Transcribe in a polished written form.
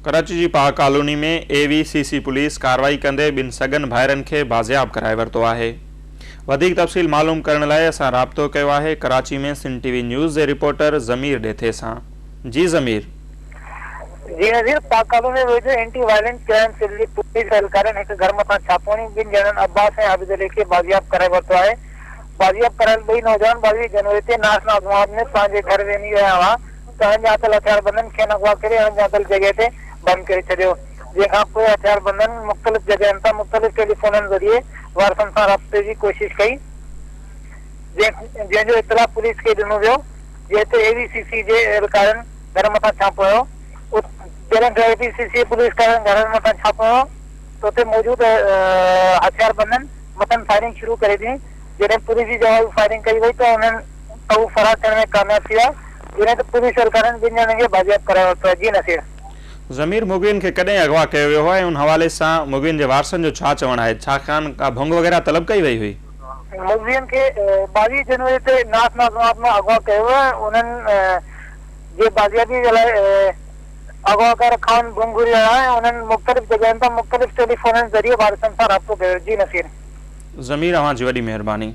कराची जी पाक कॉलोनी में AVCC police कार्रवाई कंदे बिन सगन भाइरन के बाजियाब कराए वरतो आहे। वधिक तफ़सील मालूम करण लाइ असां राब्तो कयो आहे कराची में सिंध TV न्यूज़ जे रिपोर्टर ज़मीर डेथे सां। जी ज़मीर। जी नज़ीर, पाक कॉलोनी में एंटी वायलेंस क्राइम सेल जी पुलिस एहलकारनि हिकु घर मथां छापो हणी ॿिनि ॼणनि अब्बास ऐं आबिद अली खे बाजियाब कराए वरितो आहे। बाजियाब करायल ॿई नौजवान 22 जनवरी ते नाज़नाबाद में पंहिंजे घर वञी विया हुआ त अणॼातल हथियारबंदनि खेनि अगवा करे अणॼातल जॻह ते बंदि करे छॾियो। जंहिंखां पोइ हथियारबंदनि मुख़्तलिफ़ जॻहनि तां मुख़्तलिफ़ टेलीफ़ोननि ज़रिए वारसनि सां राब्ते जी कोशिश कई, जंहिंजो इतला पुलिस खे ॾिनो वियो। जंहिं ते AVCC जे एहलकारनि घर मथां छापो हुयो। जॾहिं AVCC पुलिस घर मथां छापो हुयो त उते मौजूद हथियारबंदनि मथां फायरिंग शुरू करे ॾिनी। जॾहिं पुलिस जी जवाबी फायरिंग कई वई त उन्हनि फरार थियण में कामयाब थी विया। जॾहिं त पुलिस एहलकारनि ॿिनि ॼणनि खे बाजियाब कराए वरितो आहे। जी नसीर। ज़मीर, मुग़िन खे कॾहिं अगवा कयो वियो आहे? उन हवाले सां मुग़िन जे वारसनि जो छा चवणु आहे? छाकाणि का भंग वग़ैरह तलब कई वई हुई? मुलज़िम खे 22 जनवरी ते नाज़नाबाद में अगवा कयो वियो। उन्हनि जे बाजियाबी जे लाइ अगवाकार खान भंगुरी आहे। उन्हनि मुख़्तलिफ़ जॻहनि तां मुख़्तलिफ़ टेलीफ़ोननि ज़रिए वारसनि सां राब्तो कयो। जी नसीर। ज़मीर, अवां जी वॾी महिरबानी।